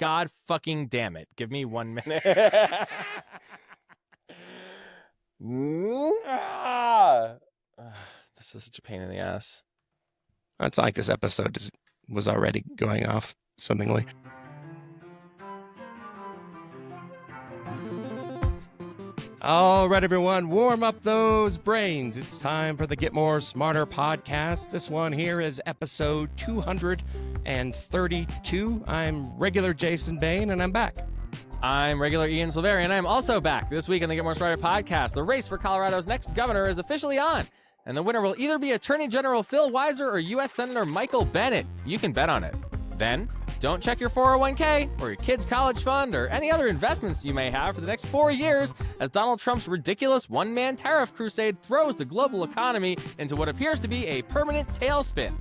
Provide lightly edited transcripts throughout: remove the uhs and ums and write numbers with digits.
God fucking damn it. Give me 1 minute. This is such a pain in the ass. It's like this episode was already going off swimmingly. All right, everyone, warm up those brains. It's time for the Get More Smarter podcast. This one here is episode 232. I'm regular Jason Bain, and I'm back. I'm regular Ian Silveri, and I'm also back. This week on the Get More Smarter podcast, the race for Colorado's next governor is officially on, and the winner will either be Attorney General Phil Weiser or US Senator Michael Bennet. You can bet on it. Then, don't check your 401k or your kid's college fund or any other investments you may have for the next 4 years as Donald Trump's ridiculous one-man tariff crusade throws the global economy into what appears to be a permanent tailspin.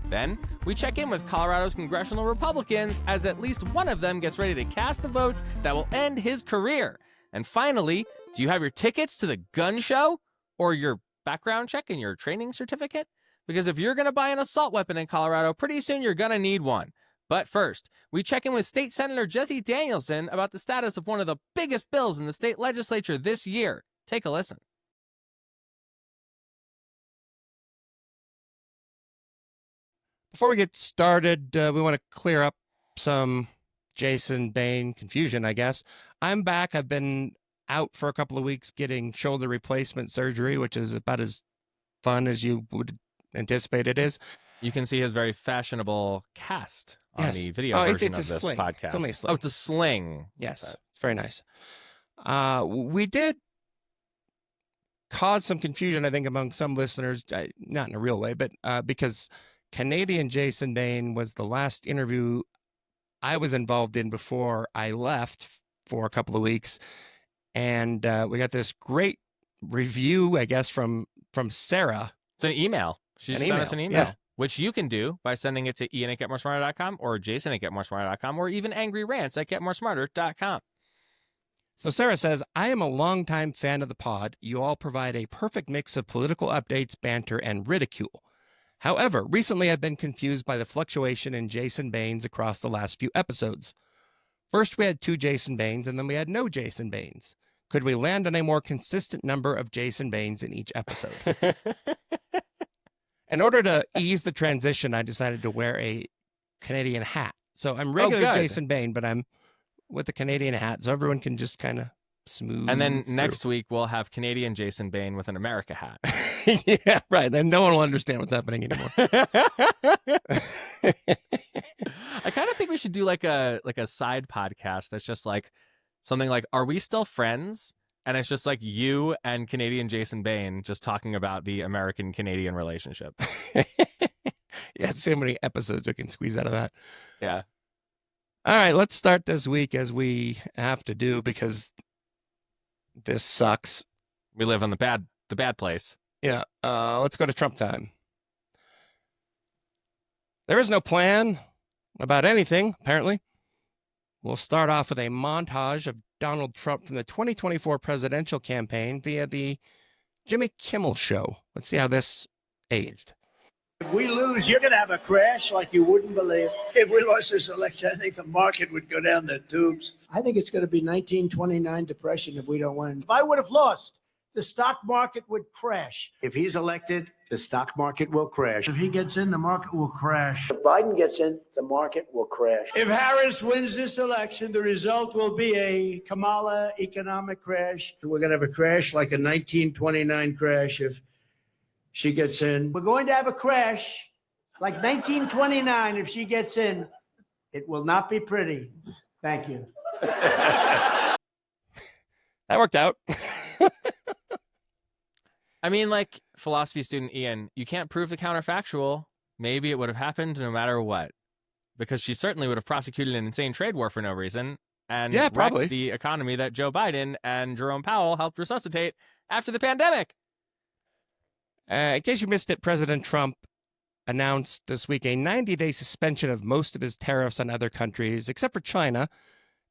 Then, we check in with Colorado's congressional Republicans as at least one of them gets ready to cast the votes that will end his career. And finally, do you have your tickets to the gun show or your background check and your training certificate? Because if you're going to buy an assault weapon in Colorado, pretty soon you're going to need one. But first, we check in with State Senator Jesse Danielson about the status of one of the biggest bills in the state legislature this year. Take a listen. Before we get started, we want to clear up some Jason Bain confusion, I guess. I'm back. I've been out for a couple of weeks getting shoulder replacement surgery, which is about as fun as you would anticipate it is. You can see his very fashionable cast on the video version of this sling. podcast. It's only a sling. Oh, it's a sling. Yes, it's very nice. We did cause some confusion, I think, among some listeners, not in a real way, but because Canadian Jason Bain was the last interview I was involved in before I left for a couple of weeks. And we got this great review, I guess, from Sarah. It's an email. She sent us an email. Yeah. Which you can do by sending it to ian@getmoresmarter.com or jason@getmoresmarter.com or even angryrants@getmoresmarter.com. So Sarah says, I am a longtime fan of the pod. You all provide a perfect mix of political updates, banter, and ridicule. However, recently I've been confused by the fluctuation in Jason Bains across the last few episodes. First, we had 2 Jason Bains, and then we had no Jason Bains. Could we land on a more consistent number of Jason Bains in each episode? In order to ease the transition, I decided to wear a Canadian hat. So I'm regular Jason Bain, but I'm with the Canadian hat, so everyone can just kind of smooth. And then next week, we'll have Canadian Jason Bain with an America hat. Yeah, right. And no one will understand what's happening anymore. I kind of think we should do like a side podcast that's just like something like, Are We Still Friends? And it's just like you and Canadian Jason Bain just talking about the American-Canadian relationship. Yeah, so many episodes we can squeeze out of that. Yeah. All right, let's start this week as we have to do because this sucks. We live on the bad place. Yeah, let's go to Trump time. There is no plan about anything, apparently. We'll start off with a montage of Donald Trump from the 2024 presidential campaign via the Jimmy Kimmel Show. Let's see how this aged. If we lose, you're going to have a crash like you wouldn't believe. If we lost this election, I think the market would go down the tubes. I think it's going to be 1929 depression if we don't win. If I would have lost, the stock market would crash. If he's elected, the stock market will crash. If he gets in, the market will crash. If Biden gets in, the market will crash. If Harris wins this election, the result will be a Kamala economic crash. We're going to have a crash like a 1929 crash if she gets in. We're going to have a crash like 1929 if she gets in. It will not be pretty. Thank you. That worked out. I mean, like philosophy student Ian, you can't prove the counterfactual. Maybe it would have happened no matter what. Because she certainly would have prosecuted an insane trade war for no reason and wrecked the economy that Joe Biden and Jerome Powell helped resuscitate after the pandemic. In case you missed it, President Trump announced this week a 90-day suspension of most of his tariffs on other countries, except for China,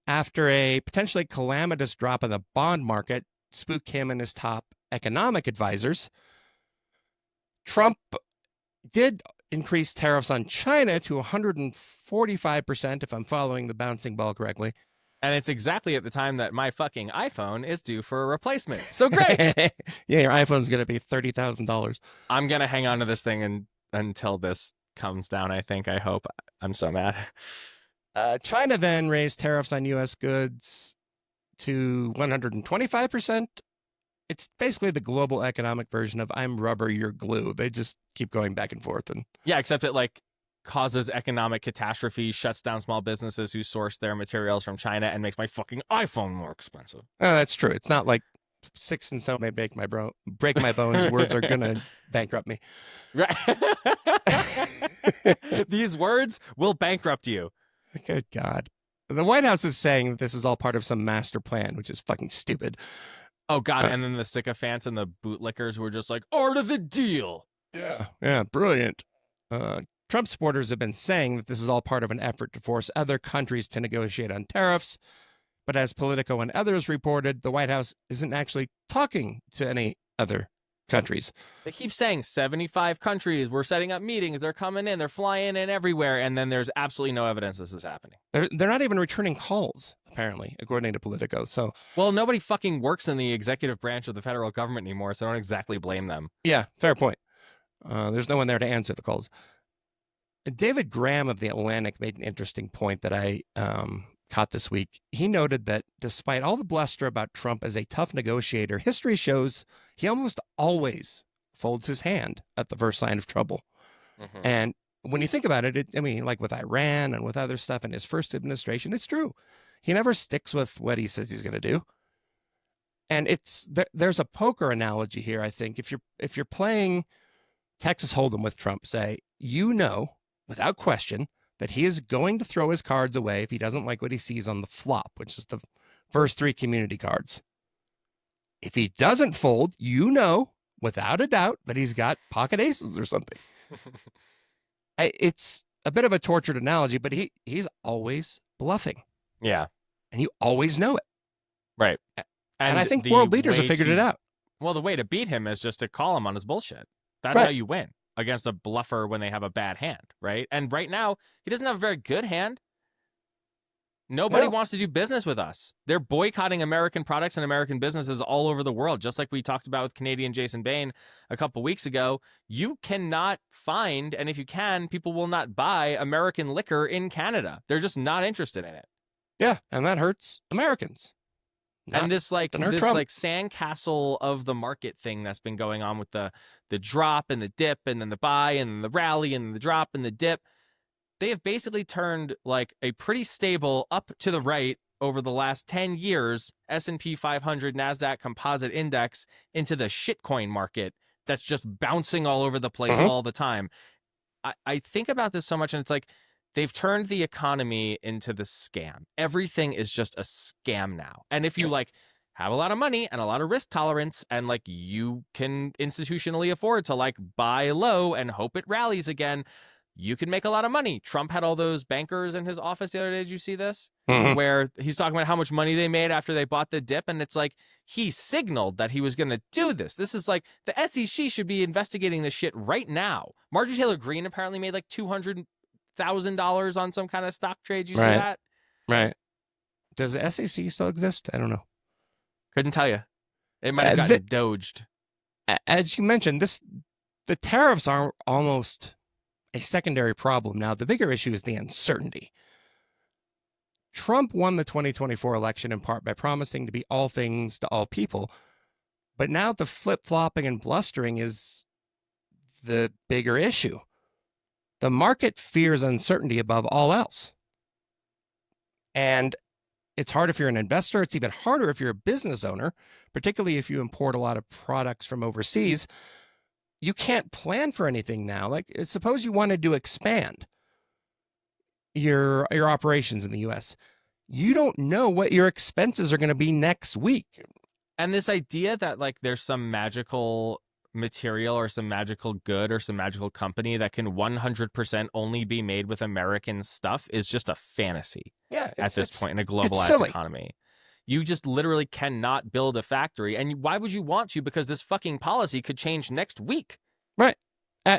after a potentially calamitous drop in the bond market spooked him and his top economic advisors. Trump did increased tariffs on China to 145%, if I'm following the bouncing ball correctly. And it's exactly at the time that my fucking iPhone is due for a replacement. So great. Yeah, your iPhone's going to be $30,000. I'm going to hang on to this thing until this comes down, I think. I hope. I'm so mad. China then raised tariffs on U.S. goods to 125%. It's basically the global economic version of I'm rubber, you're glue. They just keep going back and forth. And yeah, except it like causes economic catastrophe, shuts down small businesses who source their materials from China, and makes my fucking iPhone more expensive. Oh, that's true. It's not like 6 and 7 may break my bones. Words are going to bankrupt me. Right. These words will bankrupt you. Good God. The White House is saying that this is all part of some master plan, which is fucking stupid. Oh, God. And then the sycophants and the bootlickers were just like, art of the deal. Yeah, brilliant. Trump supporters have been saying that this is all part of an effort to force other countries to negotiate on tariffs. But as Politico and others reported, the White House isn't actually talking to any other countries. They keep saying 75 countries, we're setting up meetings, they're coming in, they're flying in everywhere, and then there's absolutely no evidence this is happening. They're not even returning calls, apparently, according to Politico. So, well, nobody fucking works in the executive branch of the federal government anymore, so I don't exactly blame them. Yeah, fair point. There's no one there to answer the calls. David Graham of The Atlantic made an interesting point that I caught this week. He noted that despite all the bluster about Trump as a tough negotiator, history shows he almost always folds his hand at the first sign of trouble. Mm-hmm. And when you think about it, like with Iran and with other stuff in his first administration, it's true. He never sticks with what he says he's going to do. And there's a poker analogy here, I think. If you're playing Texas Hold'em with Trump, say, without question, that he is going to throw his cards away if he doesn't like what he sees on the flop, which is the first 3 community cards. If he doesn't fold, without a doubt, that he's got pocket aces or something. It's a bit of a tortured analogy, but he's always bluffing. Yeah. And you always know it. Right. And I think world leaders have figured it out. Well, the way to beat him is just to call him on his bullshit. That's right. How you win against a bluffer when they have a bad hand, right? And right now, he doesn't have a very good hand. Nobody wants to do business with us. They're boycotting American products and American businesses all over the world, just like we talked about with Canadian Jason Bain a couple weeks ago. You cannot find, and if you can, people will not buy American liquor in Canada. They're just not interested in it. Yeah, and that hurts Americans. And this sandcastle of the market thing that's been going on with the drop and the dip and then the buy and then the rally and the drop and the dip, they have basically turned like a pretty stable up to the right over the last 10 years S&P 500 NASDAQ composite index into the shitcoin market that's just bouncing all over the place all the time. I think about this so much, and it's like, they've turned the economy into the scam. Everything is just a scam now. And if you like have a lot of money and a lot of risk tolerance and like you can institutionally afford to like buy low and hope it rallies again, you can make a lot of money. Trump had all those bankers in his office the other day. Did you see this? Mm-hmm. Where he's talking about how much money they made after they bought the dip. And it's like, he signaled that he was going to do this. This is like, the SEC should be investigating this shit right now. Marjorie Taylor Greene apparently made like $200,000 on some kind of stock trade. You see that? Right. Does the SEC still exist? I don't know. Couldn't tell you. It might have gotten doged. As you mentioned, the tariffs are almost a secondary problem now. The bigger issue is the uncertainty. Trump won the 2024 election in part by promising to be all things to all people. But now the flip-flopping and blustering is the bigger issue. The market fears uncertainty above all else. And it's hard if you're an investor. It's even harder if you're a business owner, particularly if you import a lot of products from overseas. You can't plan for anything now. Like, suppose you wanted to expand your operations in the U.S. You don't know what your expenses are going to be next week. And this idea that like there's some magical material or some magical good or some magical company that can 100% only be made with American stuff is just a fantasy. Yeah, at this point in a globalized economy. You just literally cannot build a factory. And why would you want to? Because this fucking policy could change next week. Right.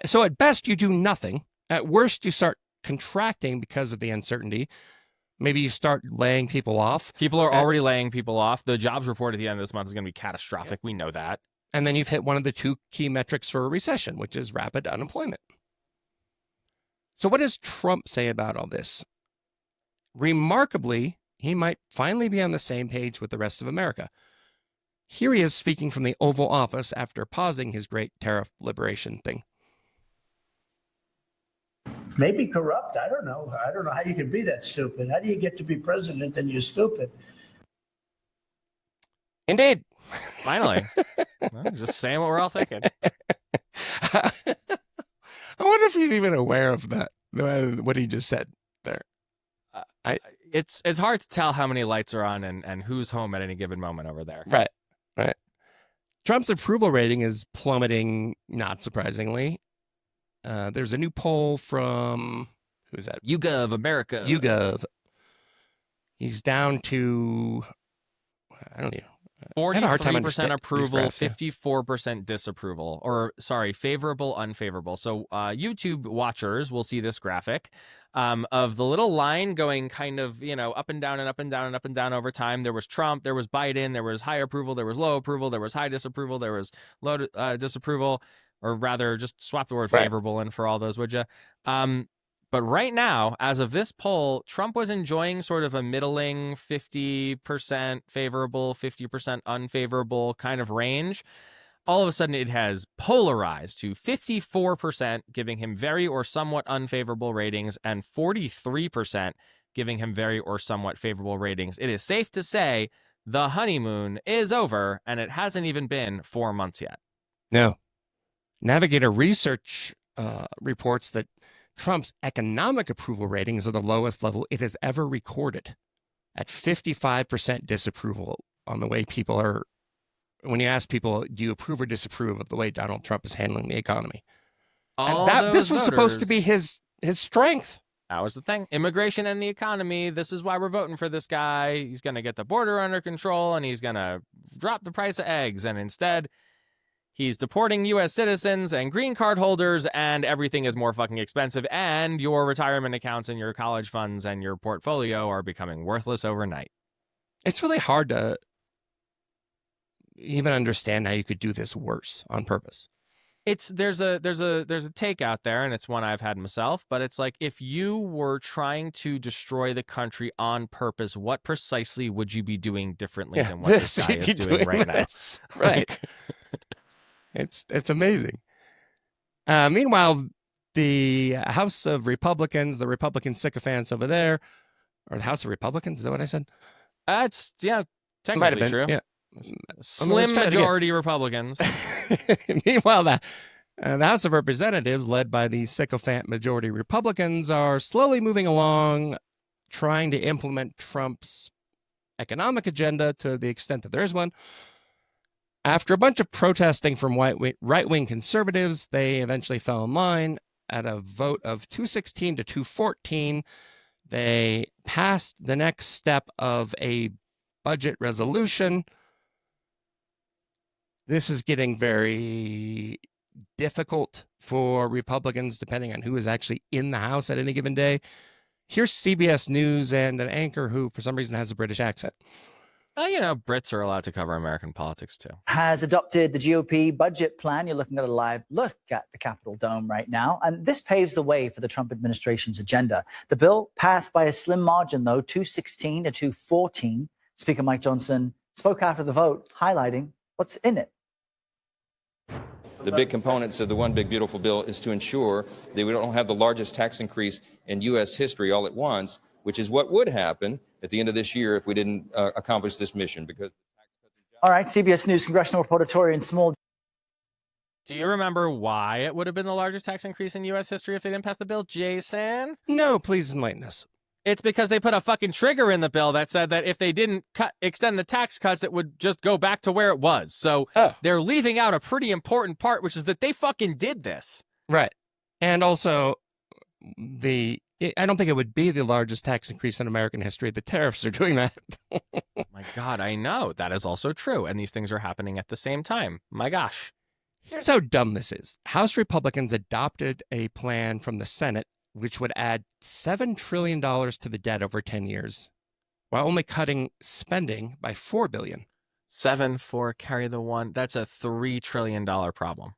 So at best, you do nothing. At worst, you start contracting because of the uncertainty. Maybe you start laying people off. People are already laying people off. The jobs report at the end of this month is going to be catastrophic. We know that. And then you've hit one of the two key metrics for a recession, which is rapid unemployment. So what does Trump say about all this? Remarkably, he might finally be on the same page with the rest of America. Here he is speaking from the Oval Office after pausing his great tariff liberation thing. Maybe corrupt. I don't know. I don't know how you can be that stupid. How do you get to be president and you're stupid? Indeed. Finally. Well, just saying what we're all thinking. I wonder if he's even aware of that, what he just said there. It's hard to tell how many lights are on and who's home at any given moment over there. Right. Trump's approval rating is plummeting, not surprisingly. There's a new poll from, who is that? YouGov America. YouGov. He's down to, I don't know. 43% approval, 54% disapproval, or sorry, favorable, unfavorable. So YouTube watchers will see this graphic of the little line going kind of, up and down and up and down and up and down over time. There was Trump, there was Biden, there was high approval, there was low approval, there was high disapproval, there was low disapproval, or rather just swap the word favorable in for all those, would you? But right now, as of this poll, Trump was enjoying sort of a middling 50% favorable, 50% unfavorable kind of range. All of a sudden, it has polarized to 54% giving him very or somewhat unfavorable ratings and 43% giving him very or somewhat favorable ratings. It is safe to say the honeymoon is over, and it hasn't even been 4 months yet. No. Navigator Research reports that Trump's economic approval ratings are the lowest level it has ever recorded, at 55% disapproval on the way people are, when you ask people, do you approve or disapprove of the way Donald Trump is handling the economy? This was supposed to be his strength. That was the thing. Immigration and the economy. This is why we're voting for this guy. He's going to get the border under control, and he's going to drop the price of eggs. And instead, he's deporting U.S. citizens and green card holders, and everything is more fucking expensive, and your retirement accounts and your college funds and your portfolio are becoming worthless overnight. It's really hard to even understand how you could do this worse on purpose. There's a take out there, and it's one I've had myself, but it's like, if you were trying to destroy the country on purpose, what precisely would you be doing differently than what this guy is doing right now? Right. It's amazing. Meanwhile, the House of Republicans, the Republican sycophants over there, or the House of Republicans, is that what I said? It's, technically true. Yeah. Slim majority Republicans. Meanwhile, the House of Representatives, led by the sycophant majority Republicans, are slowly moving along, trying to implement Trump's economic agenda to the extent that there is one. After a bunch of protesting from right-wing conservatives, they eventually fell in line. At a vote of 216 to 214, they passed the next step of a budget resolution. This is getting very difficult for Republicans, depending on who is actually in the House at any given day. Here's CBS News and an anchor who, for some reason, has a British accent. Brits are allowed to cover American politics, too. Has adopted the GOP budget plan. You're looking at a live look at the Capitol Dome right now. And this paves the way for the Trump administration's agenda. The bill passed by a slim margin, though, 216 to 214. Speaker Mike Johnson spoke after the vote, highlighting what's in it. The big components of the One Big Beautiful Bill is to ensure that we don't have the largest tax increase in U.S. history all at once, which is what would happen at the end of this year if we didn't accomplish this mission. Because all right, CBS News congressional reporter Torian Small. Do you remember why it would have been the largest tax increase in U.S. history if they didn't pass the bill, Jason? No, please enlighten us. It's because they put a fucking trigger in the bill that said that if they didn't extend the tax cuts, it would just go back to where it was. So they're leaving out a pretty important part, which is that they fucking did this. Right. And also, I don't think it would be the largest tax increase in American history. The tariffs are doing that. My God, I know. That is also true. And these things are happening at the same time. My gosh. Here's how dumb this is. House Republicans adopted a plan from the Senate which would add $7 trillion to the debt over 10 years, while only cutting spending by $4 billion. 7 4 carry the 1. That's a $3 trillion problem.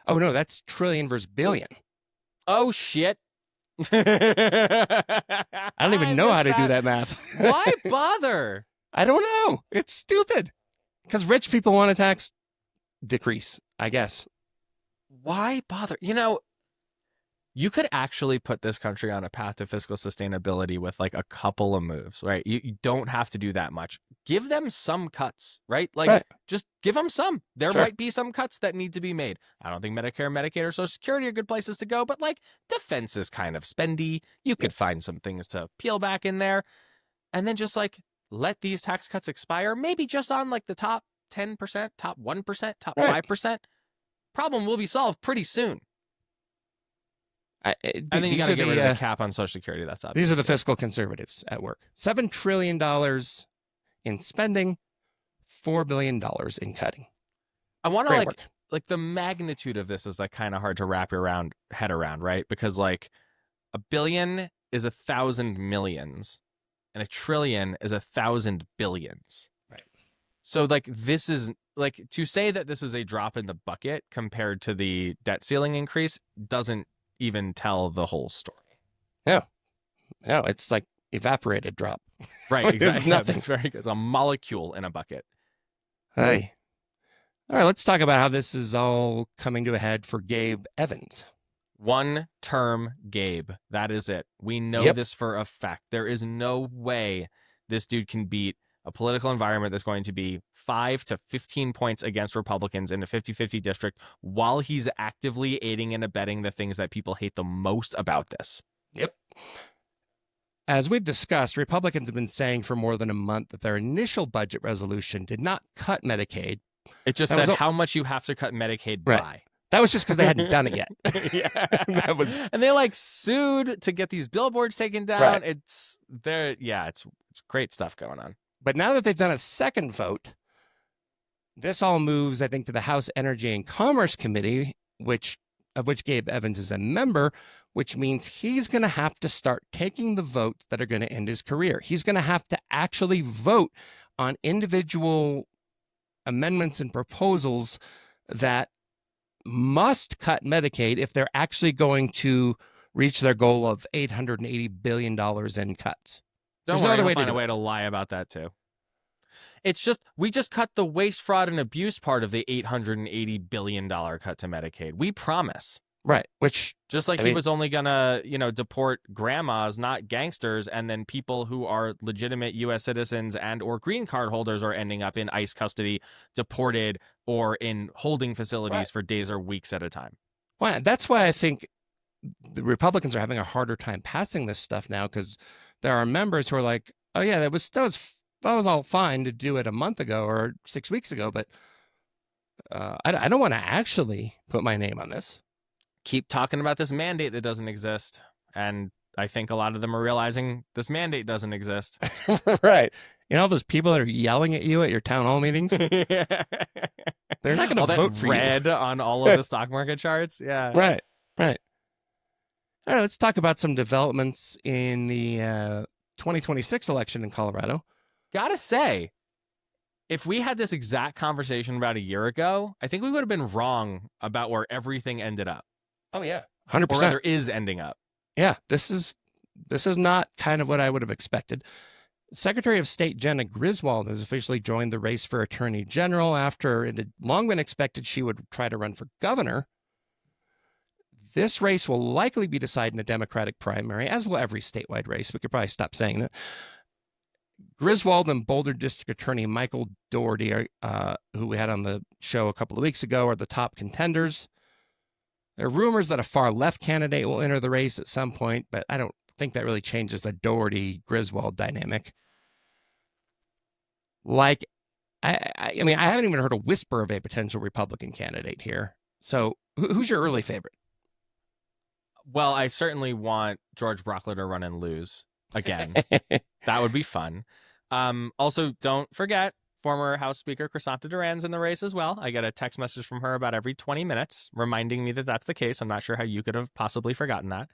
Oh, no, that's trillion versus billion. Oh, shit. I don't even know how to do that math. Why bother? I don't know. It's stupid. Because rich people want a tax decrease, I guess. Why bother? You could actually put this country on a path to fiscal sustainability with like a couple of moves, right? You don't have to do that much. Give them some cuts, right? Like, just give them some. There might be some cuts that need to be made. I don't think Medicare, Medicaid, or Social Security are good places to go, but like defense is kind of spendy. You could find some things to peel back in there. And then just like let these tax cuts expire, maybe just on like the top 10%, top 1%, top 5%. Problem will be solved pretty soon. And then you got to get rid of the cap on Social Security. That's obvious. These are the fiscal conservatives at work. $7 trillion in spending, $4 billion in cutting. I want to like the magnitude of this is like kind of hard to wrap your head around, right? Because like a billion is 1,000 millions and a trillion is 1,000 billions. Right. So like this is like to say that this is a drop in the bucket compared to the debt ceiling increase doesn't even tell the whole story. No, it's like evaporated drop. Right, exactly. Nothing. It's very good. It's a molecule in a bucket. Hey. All right, let's talk about how this is all coming to a head for Gabe Evans. 1 term Gabe. That is it. We know this for a fact. There is no way this dude can beat a political environment that's going to be 5 to 15 points against Republicans in a 50-50 district while he's actively aiding and abetting the things that people hate the most about this. Yep. As we've discussed, Republicans have been saying for more than a month that their initial budget resolution did not cut Medicaid. It just said how much you have to cut Medicaid by. That was just because they hadn't done it yet. And they like sued to get these billboards taken down. Right. It's great stuff going on. But now that they've done a second vote, this all moves, I think, to the House Energy and Commerce Committee, of which Gabe Evans is a member, which means he's going to have to start taking the votes that are going to end his career. He's going to have to actually vote on individual amendments and proposals that must cut Medicaid if they're actually going to reach their goal of $880 billion in cuts. Don't worry, I'll find a way to lie about that too. It's just, we just cut the waste, fraud, and abuse part of the $880 billion cut to Medicaid. We promise. Right, which... Just like he was only going to, deport grandmas, not gangsters, and then people who are legitimate U.S. citizens and or green card holders are ending up in ICE custody, deported, or in holding facilities for days or weeks at a time. Well, that's why I think the Republicans are having a harder time passing this stuff now, because there are members who are like, oh, yeah, that was all fine to do it a month ago or 6 weeks ago, but I don't want to actually put my name on this. Keep talking about this mandate that doesn't exist. And I think a lot of them are realizing this mandate doesn't exist. Right. All those people that are yelling at you at your town hall meetings? They're not going to vote for you. Red on all of the stock market charts. Yeah. Right. All right, let's talk about some developments in the 2026 election in Colorado. Gotta say, if we had this exact conversation about a year ago, I think we would have been wrong about where everything ended up. Oh, yeah. 100%. Or rather is ending up. Yeah, this is not kind of what I would have expected. Secretary of State Jenna Griswold has officially joined the race for Attorney General after it had long been expected she would try to run for governor. This race will likely be decided in a Democratic primary, as will every statewide race. We could probably stop saying that. Griswold and Boulder District Attorney Michael Doherty, who we had on the show a couple of weeks ago, are the top contenders. There are rumors that a far-left candidate will enter the race at some point, but I don't think that really changes the Doherty-Griswold dynamic. Like, I mean, I haven't even heard a whisper of a potential Republican candidate here. So who's your early favorite? Well, I certainly want George Brockler to run and lose again. That would be fun. Also, don't forget, former House Speaker Crisanta Duran's in the race as well. I get a text message from her about every 20 minutes reminding me that that's the case. I'm not sure how you could have possibly forgotten that.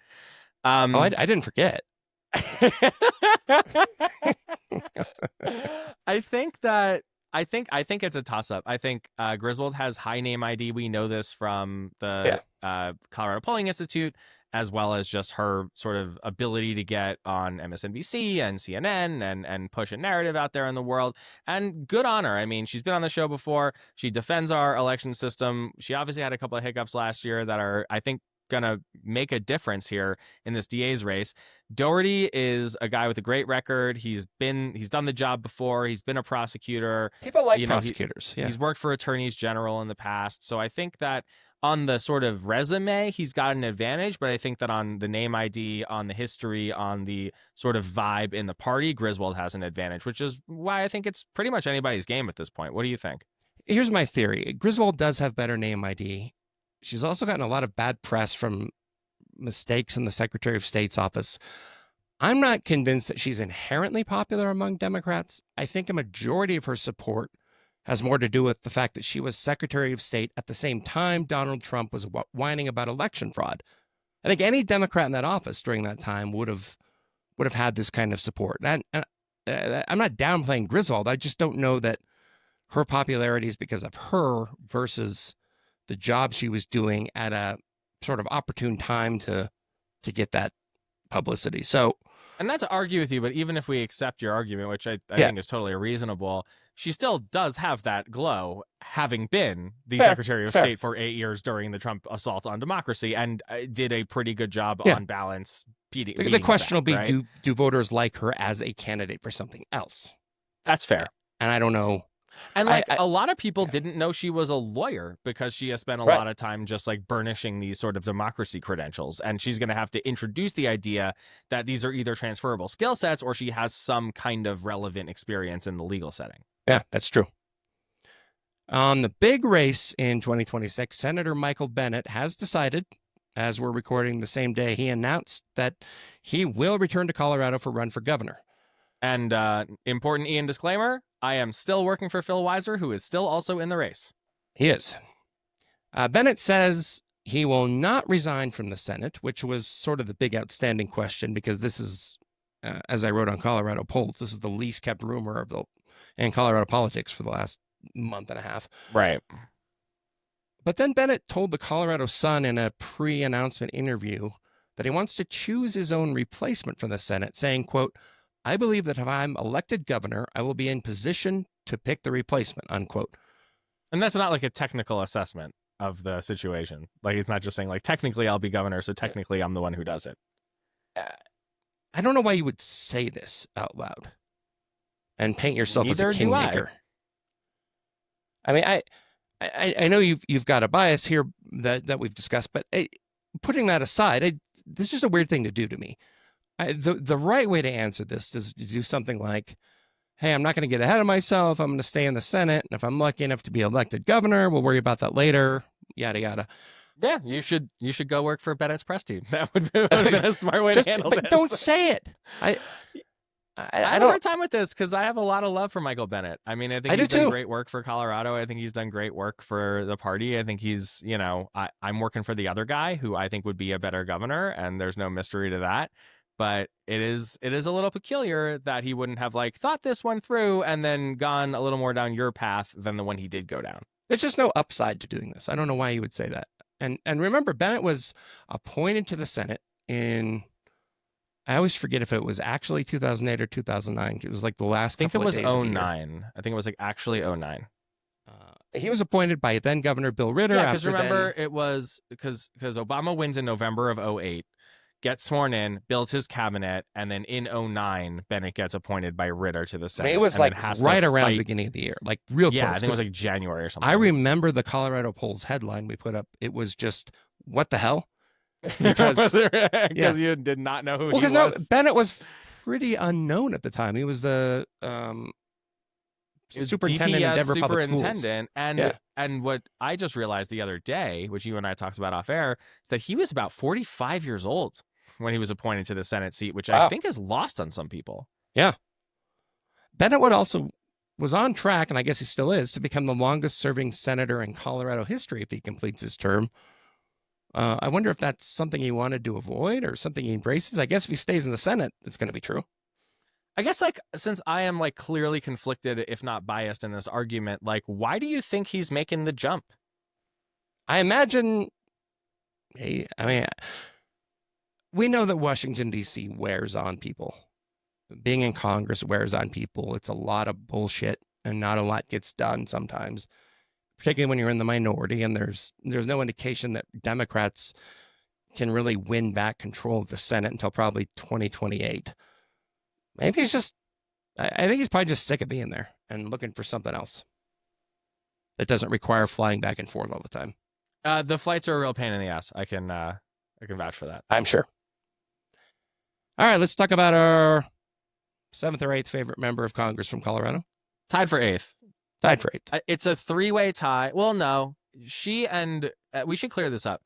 I didn't forget. I think it's a toss-up. I think Griswold has high name ID. We know this from the Colorado Polling Institute, as well as just her sort of ability to get on MSNBC and CNN and push a narrative out there in the world. And good on her. I mean, she's been on the show before. She defends our election system. She obviously had a couple of hiccups last year that are, I think, gonna make a difference here in this DA's race. Doherty is a guy with a great record. He's done the job before. He's been a prosecutor. People like prosecutors. He's worked for attorneys general in the past. So I think that on the sort of resume, he's got an advantage, but I think that on the name ID, on the history, on the sort of vibe in the party, Griswold has an advantage, which is why I think it's pretty much anybody's game at this point. What do you think? Here's my theory. Griswold does have better name ID. She's also gotten a lot of bad press from mistakes in the Secretary of State's office. I'm not convinced that she's inherently popular among Democrats. I think a majority of her support has more to do with the fact that she was Secretary of State at the same time Donald Trump was whining about election fraud. I think any Democrat in that office during that time would have had this kind of support. And I'm not downplaying Griswold. I just don't know that her popularity is because of her versus the job she was doing at a sort of opportune time to get that publicity. So, and not to argue with you, but even if we accept your argument, which I think is totally reasonable, she still does have that glow, having been the Secretary of State for 8 years during the Trump assault on democracy, and did a pretty good job on balance. The question will be, right? do voters like her as a candidate for something else? That's fair. And I don't know. And a lot of people didn't know she was a lawyer because she has spent a lot of time just like burnishing these sort of democracy credentials. And she's going to have to introduce the idea that these are either transferable skill sets or she has some kind of relevant experience in the legal setting. Yeah, that's true. On the big race in 2026, Senator Michael Bennet has decided, as we're recording the same day, he announced that he will return to Colorado for run for governor. And important Ian disclaimer, I am still working for Phil Weiser, who is still also in the race. He is. Bennet says he will not resign from the Senate, which was sort of the big outstanding question, because this is, as I wrote on Colorado Polls, this is the least kept rumor in Colorado politics for the last month and a half. Right. But then Bennet told the Colorado Sun in a pre-announcement interview that he wants to choose his own replacement for the Senate, saying, quote, "I believe that if I'm elected governor, I will be in position to pick the replacement," unquote. And that's not like a technical assessment of the situation. Like, he's not just saying, like, technically I'll be governor, so technically I'm the one who does it. I don't know why you would say this out loud and paint yourself as a kingmaker. I mean, I know you've got a bias here that we've discussed, but putting that aside, this is just a weird thing to do to me. The right way to answer this is to do something like, hey, I'm not going to get ahead of myself. I'm going to stay in the Senate. And if I'm lucky enough to be elected governor, we'll worry about that later, yada, yada. Yeah, you should go work for Bennett's press team. That would have been a smart way to handle this. Don't say it. I have a hard time with this because I have a lot of love for Michael Bennet. I mean, I think he's done great work for Colorado. I think he's done great work for the party. I think he's, I'm working for the other guy who I think would be a better governor, and there's no mystery to that. But it is a little peculiar that he wouldn't have thought this one through and then gone a little more down your path than the one he did go down. There's just no upside to doing this. I don't know why you would say that. And remember, Bennet was appointed to the Senate in, I always forget if it was actually 2008 or 2009. It was like the last couple of days. I think it was 09. I think it was actually 09. He was appointed by then Governor Bill Ritter. Yeah, because remember, it was because Obama wins in November of 08. Gets sworn in, builds his cabinet, and then in 09, Bennet gets appointed by Ritter to the Senate. It was right around the beginning of the year, real close. Yeah, I think it was January or something. I remember the Colorado Polls headline we put up. It was just, what the hell? Because you did not know who he was. No, Bennet was pretty unknown at the time. He was the superintendent in Denver Public Schools. And what I just realized the other day, which you and I talked about off air, is that he was about 45 years old when he was appointed to the Senate seat, which I think is lost on some people. Yeah. Bennet would also was on track, and I guess he still is, to become the longest-serving senator in Colorado history if he completes his term. I wonder if that's something he wanted to avoid or something he embraces. I guess if he stays in the Senate, it's going to be true. I guess, like, since I am, like, clearly conflicted, if not biased in this argument, like, why do you think he's making the jump? I imagine, I mean, we know that Washington, D.C. wears on people. Being in Congress wears on people. It's a lot of bullshit, and not a lot gets done sometimes, particularly when you're in the minority, and there's no indication that Democrats can really win back control of the Senate until probably 2028. Maybe he's just, I think he's probably just sick of being there and looking for something else that doesn't require flying back and forth all the time. The flights are a real pain in the ass. I can vouch for that. I'm sure. All right, let's talk about our 7th or 8th favorite member of Congress from Colorado. Tied for 8th. Tied for 8th. It's a 3-way tie. Well, no. She and, we should clear this up.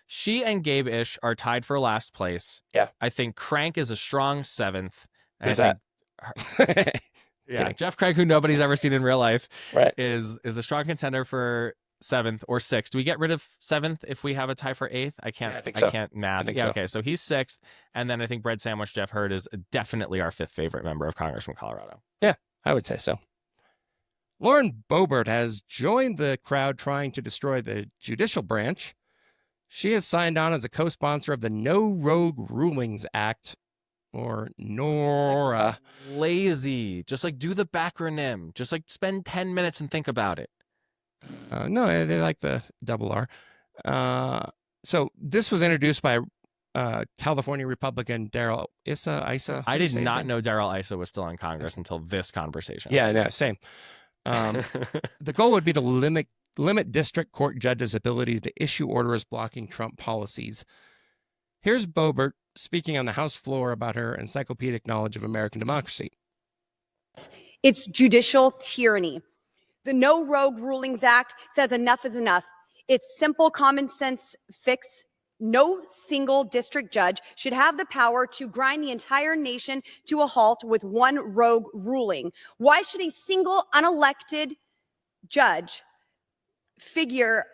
She and Gabe Ish are tied for last place. Yeah. I think Crank is a strong 7th. Who's that? Yeah, Jeff Crank, who nobody's ever seen in real life, right, is a strong contender for 7th or 6th. Do we get rid of 7th if we have a tie for 8th? I can't. Yeah, I think so. I can't math. I think yeah. so. Okay. So he's 6th, and then I think Bread Sandwich Jeff Hurd is definitely our 5th favorite member of Congress from Colorado. Yeah, I would say so. Lauren Boebert has joined the crowd trying to destroy the judicial branch. She has signed on as a co-sponsor of the No Rogue Rulings Act, or NORA. Lazy. Just like do the backronym. Just like spend 10 minutes and think about it. No, they like the double R. So this was introduced by California Republican Darrell Issa. I did not know Darrell Issa was still in Congress until this conversation. Yeah, no, same. The goal would be to limit district court judges' ability to issue orders blocking Trump policies. Here's Boebert speaking on the House floor about her encyclopedic knowledge of American democracy. It's judicial tyranny. The No Rogue Rulings Act says enough is enough. It's simple common sense fix. No single district judge should have the power to grind the entire nation to a halt with one rogue ruling. Why should a single unelected judge figure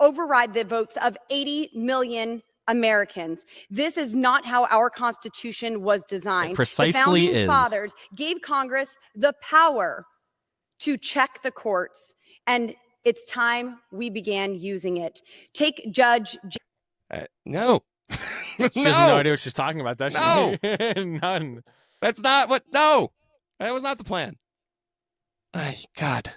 override the votes of 80 million Americans? This is not how our Constitution was designed. It precisely the founding is. fathers gave Congress the power to check the courts, and it's time we began using it. Take Judge... No. She has no idea what she's talking about, does No. she? None. That's not what... No. That was not the plan. God.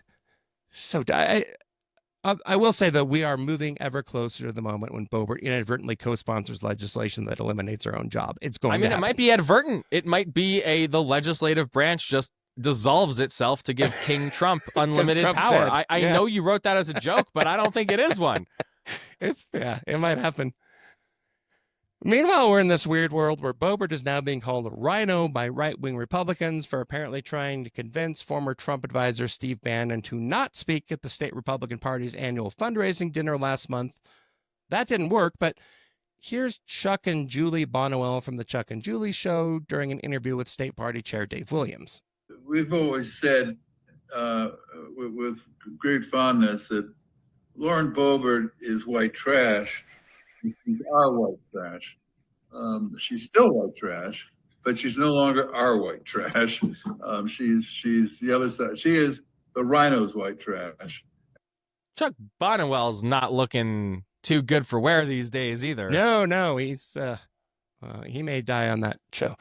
So... I will say, though, we are moving ever closer to the moment when Boebert inadvertently co-sponsors legislation that eliminates her own job. It's going to happen. It might be advertent. It might be the legislative branch just dissolves itself to give King Trump unlimited Trump power. said, I know you wrote that as a joke, but I don't think it is one. It might happen. Meanwhile, we're in this weird world where Boebert is now being called a rhino by right-wing Republicans for apparently trying to convince former Trump advisor Steve Bannon to not speak at the state Republican Party's annual fundraising dinner last month. That didn't work, but here's Chuck and Julie Bonowell from the Chuck and Julie Show during an interview with State Party Chair Dave Williams. We've always said with great fondness that Lauren Boebert is white trash. She's our white trash. She's still white trash, but she's no longer our white trash. She's the other side. She is the rhino's white trash. Chuck Bonowell's not looking too good for wear these days either. No, he's he may die on that show.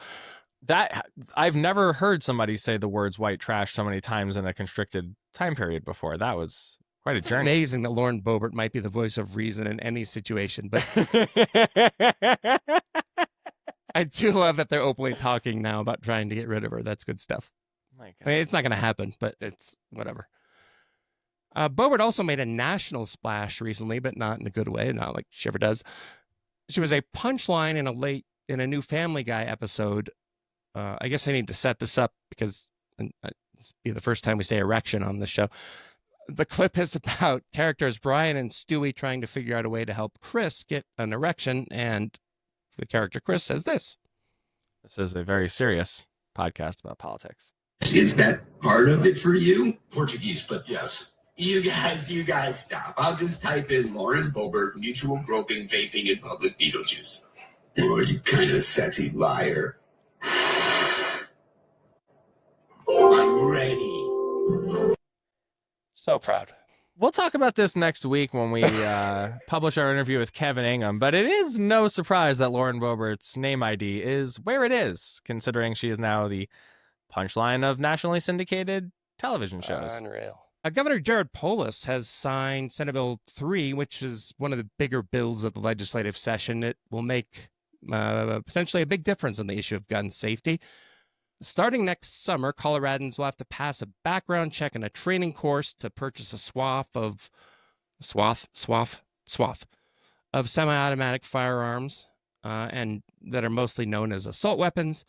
That I've never heard somebody say the words white trash so many times in a constricted time period before. That was quite a journey. Amazing that Lauren Boebert might be the voice of reason in any situation, but I do love that they're openly talking now about trying to get rid of her. That's good stuff. My God. I mean, it's not going to happen, but it's whatever. Boebert also made a national splash recently, but not in a good way, not like she ever does. She was a punchline in a new Family Guy episode. I guess I need to set this up because this will be the first time we say erection on the show. The clip is about characters Brian and Stewie trying to figure out a way to help Chris get an erection, and the character Chris says this. This is a very serious podcast about politics. Is that part of it for you? Portuguese, but yes. You guys stop. I'll just type in Lauren Boebert, mutual groping, vaping in public, Beetlejuice. Oh, you kind of sexy liar. I'm ready. So proud. We'll talk about this next week when we publish our interview with Kevin Ingham, but it is no surprise that Lauren Boebert's name ID is where it is, considering she is now the punchline of nationally syndicated television shows. Unreal. Governor Jared Polis has signed Senate Bill 3, which is one of the bigger bills of the legislative session. It will make potentially a big difference on the issue of gun safety. Starting next summer, Coloradans will have to pass a background check and a training course to purchase a swath of semi-automatic firearms, and that are mostly known as assault weapons.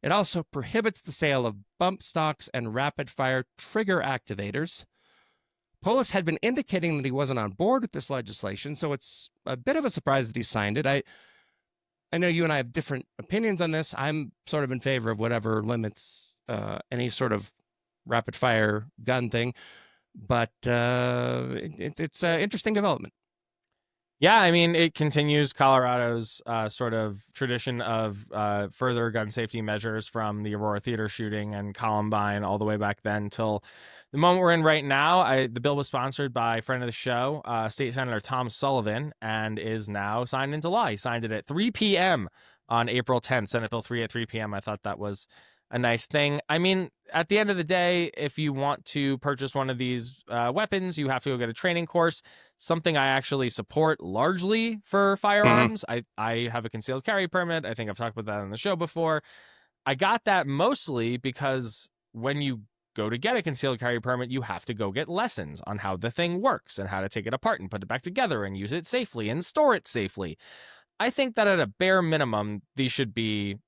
It also prohibits the sale of bump stocks and rapid-fire trigger activators. Polis had been indicating that he wasn't on board with this legislation, so it's a bit of a surprise that he signed it. I know you and I have different opinions on this. I'm sort of in favor of whatever limits any sort of rapid-fire gun thing, but it's an interesting development. Yeah, I mean, it continues Colorado's sort of tradition of further gun safety measures from the Aurora Theater shooting and Columbine all the way back then till the moment we're in right now. The bill was sponsored by a friend of the show, State Senator Tom Sullivan, and is now signed into law. He signed it at 3 p.m. on April 10th, Senate Bill 3 at 3 p.m. I thought that was a nice thing. I mean, at the end of the day, if you want to purchase one of these weapons, you have to go get a training course, something I actually support largely for firearms. I have a concealed carry permit. I think I've talked about that on the show before. I got that mostly because when you go to get a concealed carry permit, you have to go get lessons on how the thing works and how to take it apart and put it back together and use it safely and store it safely. I think that at a bare minimum, these should be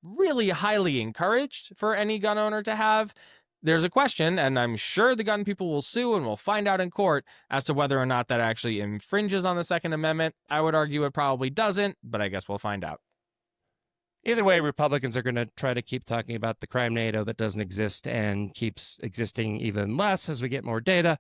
really highly encouraged for any gun owner to have. There's a question, and I'm sure the gun people will sue and we'll find out in court as to whether or not that actually infringes on the Second Amendment. I would argue it probably doesn't, but I guess we'll find out. Either way, Republicans are going to try to keep talking about the crime NATO that doesn't exist and keeps existing even less as we get more data.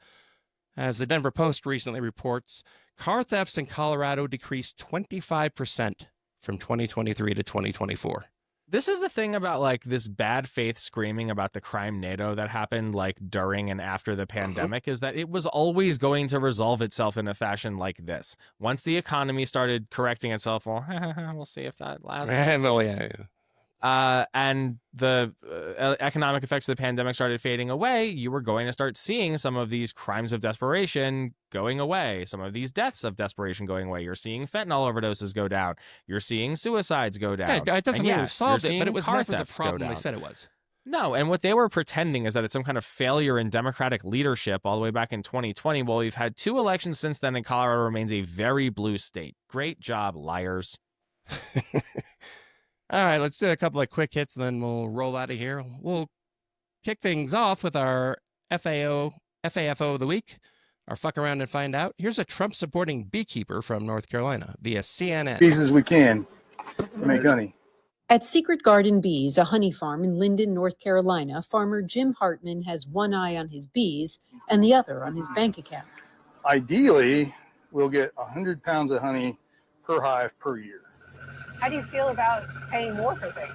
As the Denver Post recently reports, car thefts in Colorado decreased 25% from 2023 to 2024. This is the thing about like this bad faith screaming about the crime NATO that happened like during and after the pandemic is that it was always going to resolve itself in a fashion like this. Once the economy started correcting itself, well, we'll see if that lasts. And the economic effects of the pandemic started fading away, you were going to start seeing some of these crimes of desperation going away, some of these deaths of desperation going away. You're seeing fentanyl overdoses go down. You're seeing suicides go down. Yeah, it doesn't mean we've solved it, but it was never the problem they said it was. No, and what they were pretending is that it's some kind of failure in Democratic leadership all the way back in 2020. Well, we've had 2 elections since then, and Colorado remains a very blue state. Great job, liars. All right, let's do a couple of quick hits, and then we'll roll out of here. We'll kick things off with our FAFO of the week, our fuck around and find out. Here's a Trump-supporting beekeeper from North Carolina via CNN. Bees as we can to make honey. At Secret Garden Bees, a honey farm in Linden, North Carolina, farmer Jim Hartman has one eye on his bees and the other on his bank account. Ideally, we'll get 100 pounds of honey per hive per year. How do you feel about paying more for things?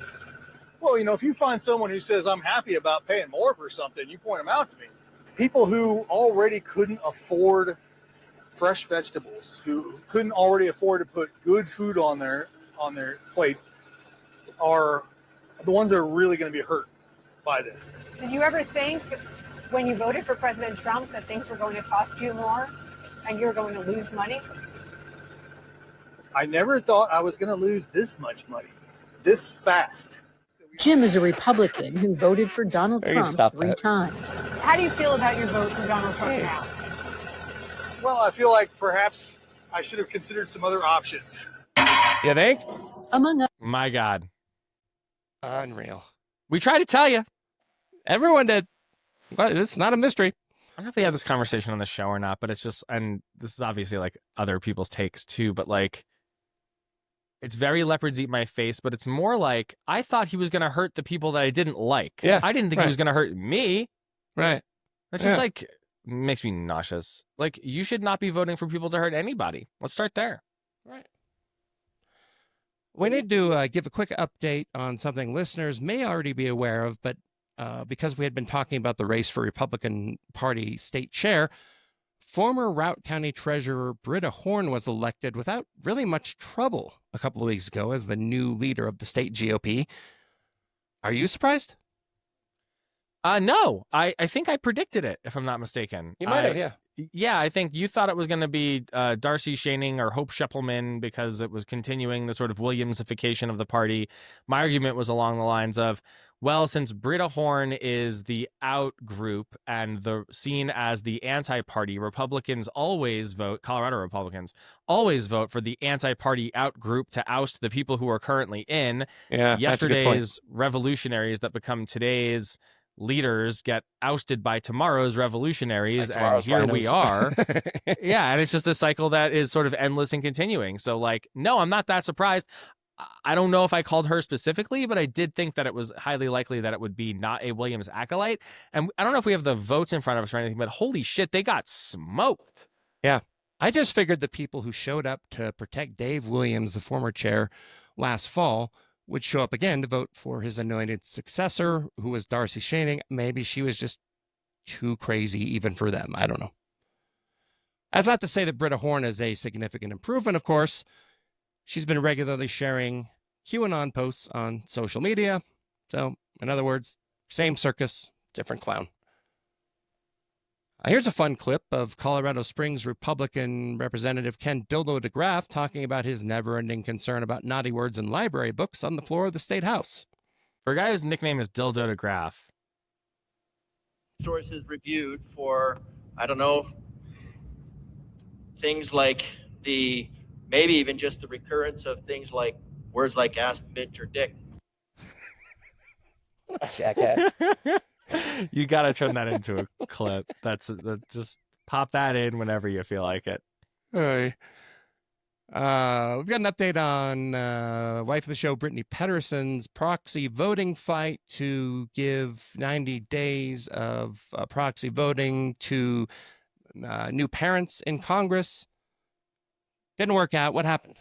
Well, you know, if you find someone who says, I'm happy about paying more for something, you point them out to me. People who already couldn't afford fresh vegetables, who couldn't already afford to put good food on their plate, are the ones that are really going to be hurt by this. Did you ever think when you voted for President Trump that things were going to cost you more and you're going to lose money? I never thought I was going to lose this much money, this fast. Jim is a Republican who voted for Donald Trump 3 times. How do you feel about your vote for Donald Trump now? Well, I feel like perhaps I should have considered some other options. You think? Among others. My God. Unreal. We tried to tell you. Everyone did. But it's not a mystery. I don't know if we had this conversation on the show or not, but it's just, and this is obviously like other people's takes too, but like, It's very leopards eat my face, but it's more like I thought he was going to hurt the people that I didn't like. Yeah, I didn't think he was going to hurt me. Right. It's just like, makes me nauseous. Like, you should not be voting for people to hurt anybody. Let's start there. Right. We need to give a quick update on something listeners may already be aware of, but because we had been talking about the race for Republican Party state chair, former Routt County Treasurer Britta Horn was elected without really much trouble a couple of weeks ago as the new leader of the state GOP. Are you surprised? No, I think I predicted it, if I'm not mistaken. You might have, yeah. Yeah, I think you thought it was going to be Darcy Schoening or Hope Scheppelman because it was continuing the sort of Williamsification of the party. My argument was along the lines of, well, since Britta Horn is the out group and seen as the anti-party, Republicans always vote, Colorado Republicans always vote for the anti-party out group to oust the people who are currently in. Yeah, yesterday's revolutionaries that become today's leaders get ousted by tomorrow's revolutionaries, and here we are. Yeah, and it's just a cycle that is sort of endless and continuing. So, like, no, I'm not that surprised. I don't know if I called her specifically, but I did think that it was highly likely that it would be not a Williams acolyte. And I don't know if we have the votes in front of us or anything, but holy shit, they got smoked. Yeah. I just figured the people who showed up to protect Dave Williams, the former chair, last fall, would show up again to vote for his anointed successor, who was Darcy Schoening. Maybe she was just too crazy even for them. I don't know. That's not to say that Britta Horn is a significant improvement, of course. She's been regularly sharing QAnon posts on social media. So, in other words, same circus, different clown. Here's a fun clip of Colorado Springs Republican Representative Ken Dildo DeGraff talking about his never-ending concern about naughty words in library books on the floor of the State House. For a guy whose nickname is Dildo DeGraff. Sources reviewed for, I don't know, things like maybe even just the recurrence of things like words like ass, bitch, or dick. Jackass. You got to turn that into a clip. Just pop that in whenever you feel like it. Hey. We've got an update on wife of the show, Brittany Pedersen's proxy voting fight to give 90 days of proxy voting to new parents in Congress. Didn't work out. What happened?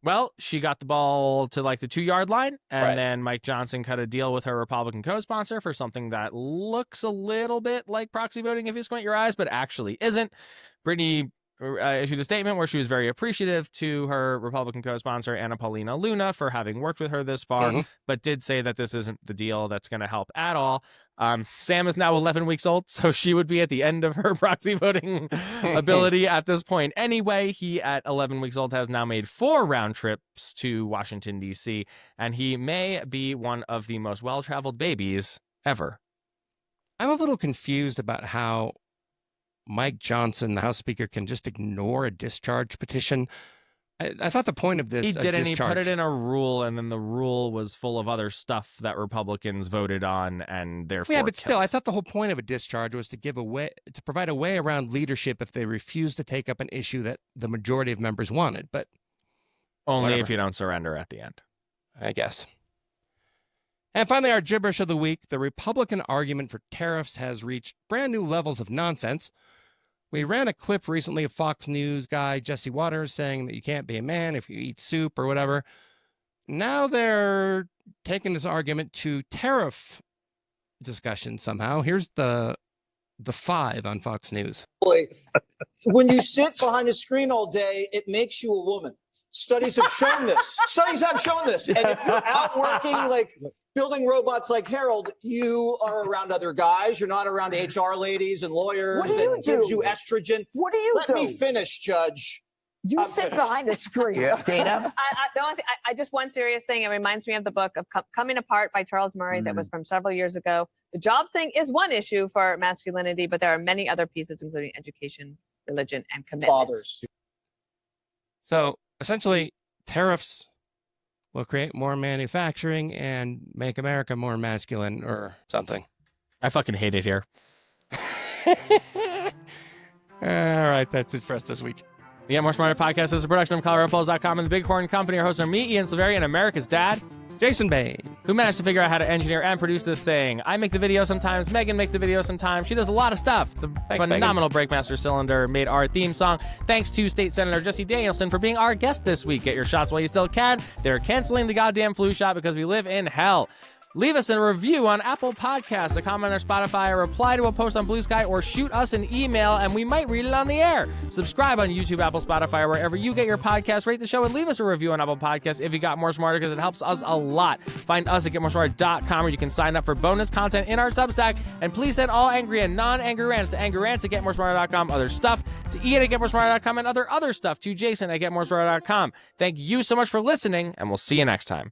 Well, she got the ball to like the 2-yard line, and Right. then Mike Johnson cut a deal with her Republican co-sponsor for something that looks a little bit like proxy voting if you squint your eyes, but actually isn't. Brittany issued a statement where she was very appreciative to her Republican co-sponsor, Anna Paulina Luna, for having worked with her this far, but did say that this isn't the deal that's going to help at all. Sam is now 11 weeks old, so she would be at the end of her proxy voting ability at this point. Anyway, he at 11 weeks old has now made 4 round trips to Washington, D.C., and he may be one of the most well-traveled babies ever. I'm a little confused about how Mike Johnson, the House Speaker, can just ignore a discharge petition. I thought the point of this... He didn't. He put it in a rule, and then the rule was full of other stuff that Republicans voted on, and therefore... Yeah, but still, I thought the whole point of a discharge was to provide a way around leadership if they refused to take up an issue that the majority of members wanted, but... Only whatever. if you don't surrender at the end. I guess. And finally, our gibberish of the week. The Republican argument for tariffs has reached brand new levels of nonsense. We ran a clip recently of Fox News guy Jesse Waters saying that you can't be a man if you eat soup or whatever. Now they're taking this argument to tariff discussion somehow. Here's the 5 on Fox News. When you sit behind a screen all day, it makes you a woman. Studies have shown this. Studies have shown this. And if you're out working, like building robots like Harold, you are around other guys. You're not around HR ladies and lawyers. What do you that gives do? you estrogen. What do you Let do? me finish, Judge. You I'm sit finished. behind the screen. Dana? The only thing, I just one serious thing. It reminds me of the book of Coming Apart by Charles Murray that was from several years ago. The jobs thing is one issue for masculinity, but there are many other pieces, including education, religion, and commitment. Fathers. So essentially, tariffs will create more manufacturing and make America more masculine or something. I fucking hate it here. All right, that's it for us this week. The Get More Smarter podcast is a production of ColoradoPolls.com and the Bighorn Company. Our hosts are me, Ian Silveri, and America's dad, Jason Bain, who managed to figure out how to engineer and produce this thing. I make the video sometimes. Megan makes the video sometimes. She does a lot of stuff. The phenomenal Breakmaster Cylinder made our theme song. Thanks to State Senator Jesse Danielson for being our guest this week. Get your shots while you still can. They're canceling the goddamn flu shot because we live in hell. Leave us a review on Apple Podcasts, a comment on Spotify, a reply to a post on Blue Sky, or shoot us an email, and we might read it on the air. Subscribe on YouTube, Apple, Spotify, or wherever you get your podcasts. Rate the show and leave us a review on Apple Podcasts if you got more smarter, because it helps us a lot. Find us at getmoresmarter.com, where you can sign up for bonus content in our Substack. And please send all angry and non-angry rants to angerrants at getmoresmarter.com, other stuff to Ian at getmoresmarter.com, and other stuff to Jason at getmoresmarter.com. Thank you so much for listening, and we'll see you next time.